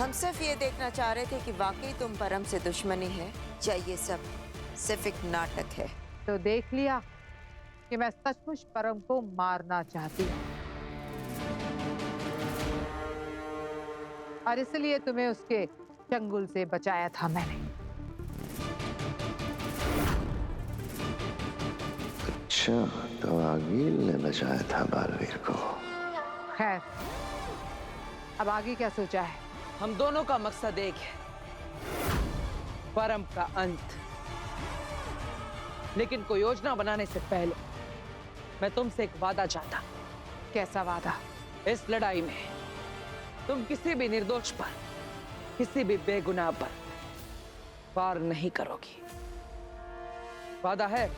हम सिर्फ ये देखना चाह रहे थे कि वाकई तुम परम से दुश्मनी है या ये सब सिर्फ एक नाटक है। तो देख लिया कि मैं सचमुच परम को मारना चाहती हूँ, और इसलिए तुम्हें उसके चंगुल से बचाया था मैंने। अच्छा, तो आगिल ने बचाया था बालवीर को। खैर, अब आगे क्या सोचा है? हम दोनों का मकसद एक है, परम का अंत। लेकिन कोई योजना बनाने से पहले मैं तुमसे एक वादा चाहता। कैसा वादा? इस लड़ाई में तुम किसी भी निर्दोष पर, किसी भी बेगुनाह पर वार नहीं करोगी। वादा है?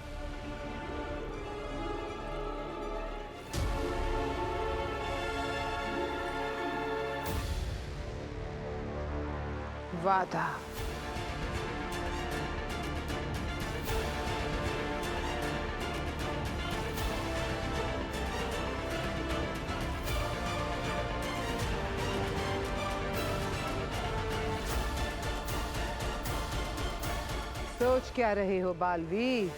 वादा। सोच क्या रहे हो बालवीर?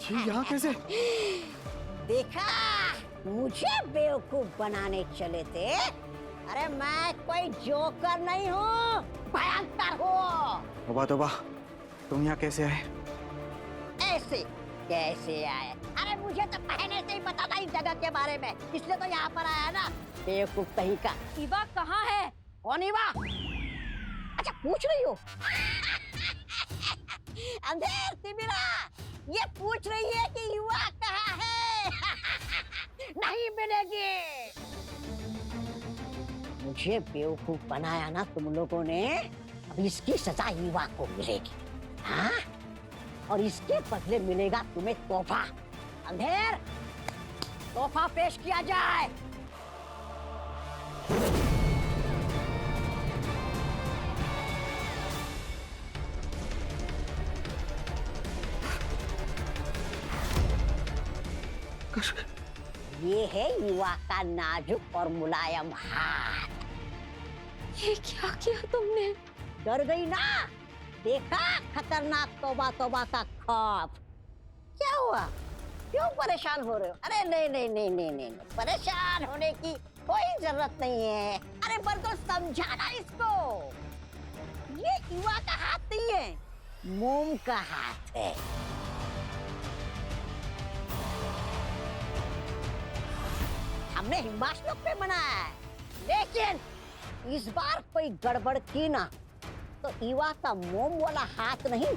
ये यहाँ कैसे? देखा, मुझे बेवकूफ बनाने चले थे। अरे मैं कोई जोकर नहीं हूँ, भयंकर हूँ। तौबा तौबा, तुम यहाँ कैसे आए? ऐसे कैसे आए? अरे मुझे तो पहले से ही पता था इस जगह के बारे में, इसलिए तो यहाँ पर आया ना। बेवकूफ कहीं का। ईवा कहाँ है? कौन ईवा? अच्छा, पूछ रही हो? अंधेर तिमिरा, ये पूछ रही है कि युवा कहाँ है? नहीं मिलेगी। मुझे बेवकूफ बनाया ना तुम लोगों ने, अब इसकी सजा युवा को मिलेगी। हाँ? और इसके बदले मिलेगा तुम्हें तोहफा। अंधेर, तोहफा पेश किया जाए। ये है युवा का नाजुक और मुलायम हाथ। ये क्या किया तुमने? डर गई ना? देखा खतरनाक तौबा तौबा का खौफ। क्या हुआ? क्यों परेशान हो रहे हो? अरे नहीं नहीं नहीं नहीं नहीं, परेशान होने की कोई जरूरत नहीं है। अरे पर तो समझाना इसको, ये युवा का हाथ नहीं है, मोम का हाथ है। हमने हिमाश्लोक पे बनाया है, लेकिन इस बार कोई गड़बड़ की ना तो ईवा का मोम वाला हाथ नहीं,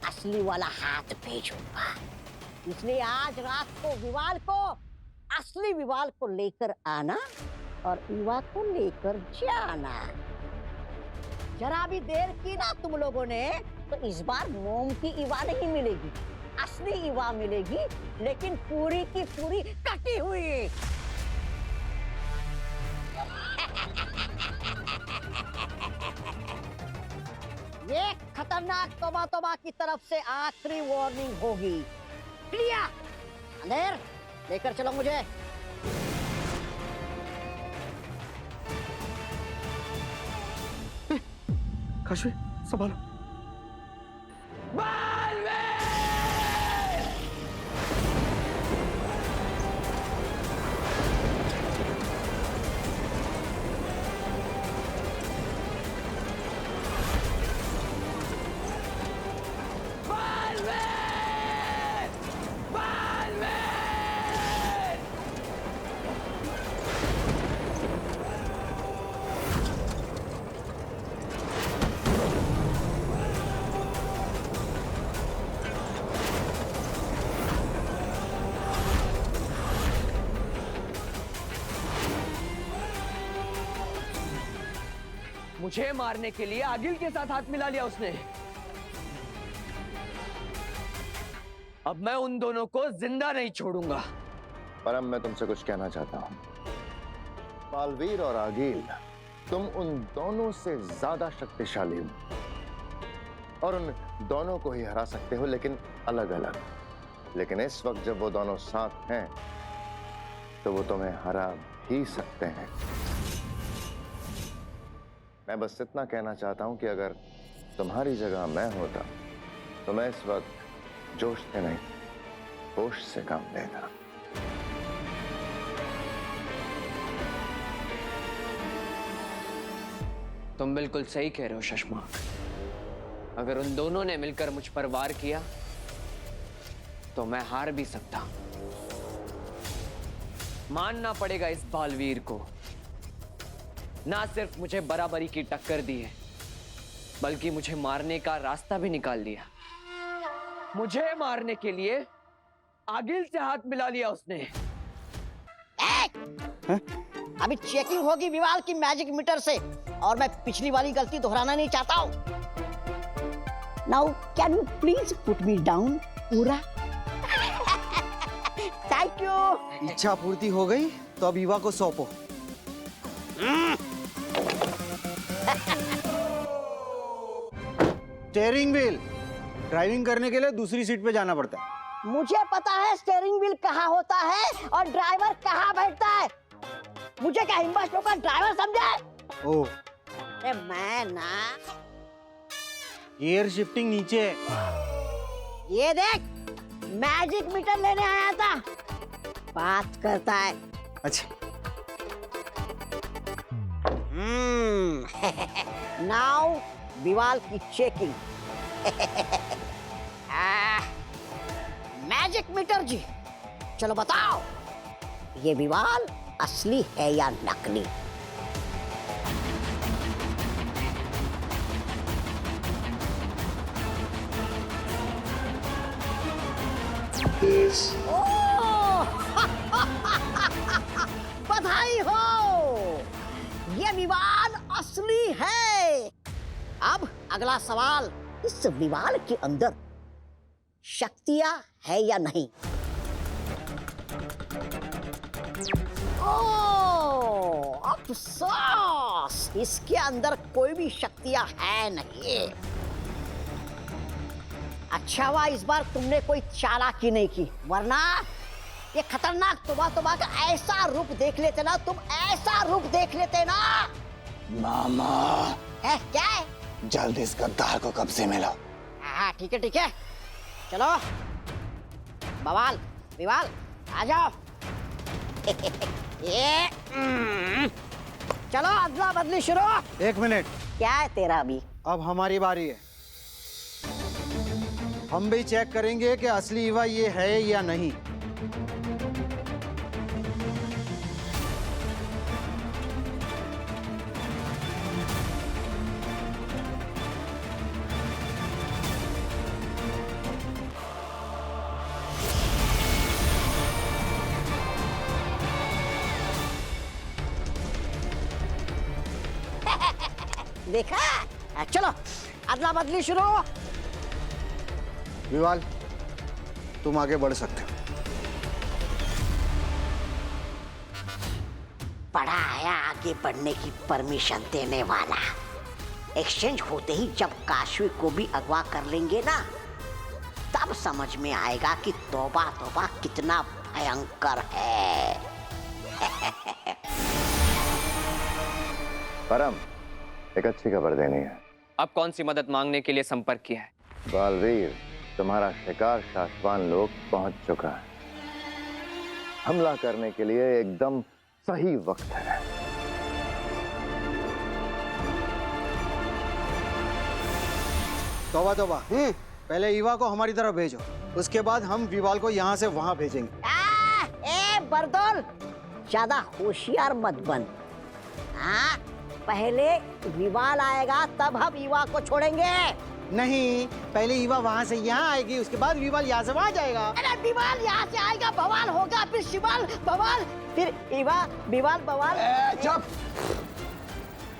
असली वाला हाथ भेजूंगा। इसलिए आज रात को विवाल को, असली विवाल को लेकर आना और ईवा को लेकर जाना। जरा भी देर की ना तुम लोगों ने तो इस बार मोम की ईवा नहीं मिलेगी, असली ईवा मिलेगी, लेकिन पूरी की पूरी कटी हुई। ये खतरनाक तौबा तौबा की तरफ से आखिरी वार्निंग होगी। क्लियर? अंधेर, लेकर चलो मुझे। काशवी, संभालो। मुझे मारने के लिए आगिल के साथ हाथ मिला लिया उसने। अब मैं उन दोनों को जिंदा नहीं छोड़ूंगा। परम, मैं तुमसे कुछ कहना चाहता हूं। बालवीर और आगील, तुम उन दोनों से ज्यादा शक्तिशाली हो और उन दोनों को ही हरा सकते हो, लेकिन अलग अलग। लेकिन इस वक्त जब वो दोनों साथ हैं तो वो तुम्हें हरा भी सकते हैं। मैं बस इतना कहना चाहता हूं कि अगर तुम्हारी जगह मैं होता तो मैं इस वक्त जोश से नहीं, होश से काम लेता। तुम बिल्कुल सही कह रहे हो शशमाक। अगर उन दोनों ने मिलकर मुझ पर वार किया तो मैं हार भी सकता। मानना पड़ेगा इस बालवीर को, ना सिर्फ मुझे बराबरी की टक्कर दी है बल्कि मुझे मारने का रास्ता भी निकाल लिया। मुझे मारने के लिए आगिल से हाथ मिला लिया उसने। अभी चेकिंग होगी विवाल की मैजिक मीटर से, और मैं पिछली वाली गलती दोहराना नहीं चाहता हूँ। Now can you please put me down पूरा? Thank you. इच्छा पूर्ति हो गई तो अब ईवा को सौंपो। स्टीयरिंग व्हील ड्राइविंग करने के लिए दूसरी सीट पे जाना पड़ता है। मुझे पता है स्टीयरिंग व्हील कहाँ होता है और ड्राइवर कहाँ बैठता है। मुझे क्या हिम्बा शो का ड्राइवर समझे? ओह, मैं ना गियर शिफ्टिंग नीचे है। ये देख, मैजिक मीटर लेने आया था, बात करता है। अच्छा, नाउ विवाल की चेकिंग। मैजिक मीटर जी, चलो बताओ ये विवाल असली है या नकली? बधाई हो, ये विवाल असली है। अब अगला सवाल, इस विवाल के अंदर शक्तियां है या नहीं? ओह, अफसोस, इसके अंदर कोई भी शक्तियां है नहीं। अच्छा हुआ इस बार तुमने कोई चालाकी नहीं की, वरना ये खतरनाक तोबा का ऐसा रूप देख लेते ना तुम, ऐसा रूप देख लेते ना। मामा है क्या है? जल्द इस गद्दार को कब्जे में लो। हाँ ठीक है, चलो बवाल विवाल आ जाओ। ये चलो अदला बदली शुरू। 1 मिनट, क्या है तेरा अभी? अब हमारी बारी है। हम भी चेक करेंगे कि असली ईवा ये है या नहीं। देखा? चलो अदला बदली शुरू। विवाल, तुम आगे बढ़ सकते हो। बड़ा आया आगे बढ़ने की परमिशन देने वाला। एक्सचेंज होते ही जब काशवी को भी अगवा कर लेंगे ना, तब समझ में आएगा कि तौबा तौबा कितना भयंकर है। परम, एक अच्छी खबर देनी है। अब कौन सी मदद मांगने के लिए संपर्क किया है? बालवीर, तुम्हारा शिकार शाश्वान लोक पहुंच चुका है। हमला करने के लिए एकदम सही वक्त है। तौबा तौबा, पहले ईवा को हमारी तरफ भेजो, उसके बाद हम विवाल को यहाँ से वहाँ भेजेंगे। ए बरदौल, ज्यादा होशियार मत बन। हाँ, पहले विवाल आएगा तब हम ईवा को छोड़ेंगे। नहीं, पहले ईवा वहाँ से यहाँ आएगी, उसके बाद विवाल यहाँ से वहाँ जाएगा। अरे विवाल यहाँ से आएगा, बवाल होगा, फिर शिवाल बवाल, फिर ईवा विवाल बवाल। चुप!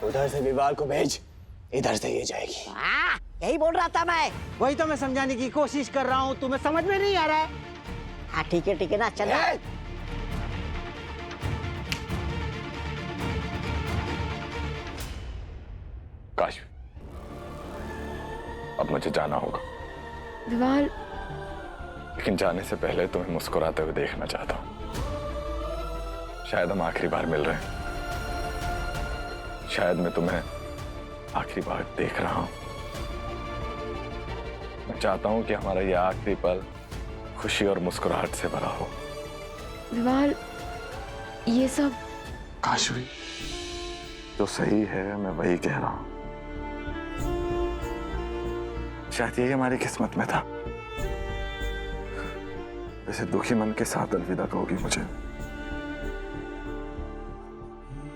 उधर से विवाल को भेज, इधर से ये जाएगी। हाँ, यही बोल रहा था मैं। वही तो मैं समझाने की कोशिश कर रहा हूँ, तुम्हें समझ में नहीं आ रहा है। हाँ ठीक है ना, चलो। काश, अब मुझे जाना होगा, विवाल, लेकिन जाने से पहले तुम्हें मुस्कुराते हुए देखना चाहता हूं। शायद हम आखिरी बार मिल रहे हैं, शायद मैं तुम्हें आखिरी बार देख रहा हूं। मैं चाहता हूं कि हमारा यह आखिरी पल खुशी और मुस्कुराहट से भरा हो। विवाल, ये सब काशवी, जो सही है मैं वही कह रहा हूं। शायद यही हमारी किस्मत में था। वैसे दुखी मन के साथ अलविदा कहोगी मुझे।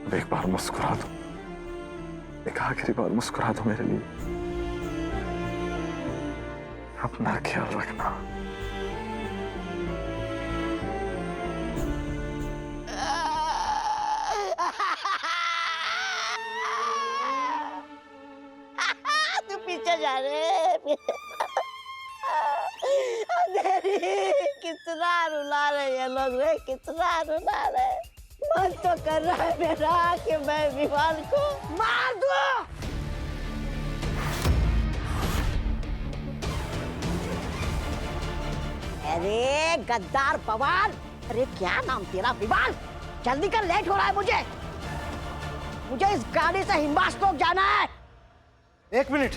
अब एक बार मुस्कुरा दो, एक आखिरी बार मुस्कुरा दो मेरे लिए। अपना ख्याल रखना। तू पीछे जा रे। अंधेरी, कितना रुला रहे ये लोग रे, कितना रुला रहे। मन तो कर रहा है मेरा कि मैं विवाल को मार दूं। अरे गद्दार पवन, अरे क्या नाम तेरा? विवाल, जल्दी कर, लेट हो रहा है मुझे। मुझे इस गाड़ी से हिम्बास्टोक जाना है। 1 मिनट।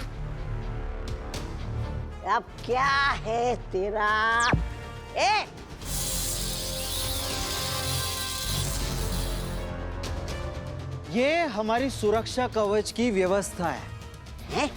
अब क्या है तेरा? ए! ये हमारी सुरक्षा कवच की व्यवस्था है। हैं?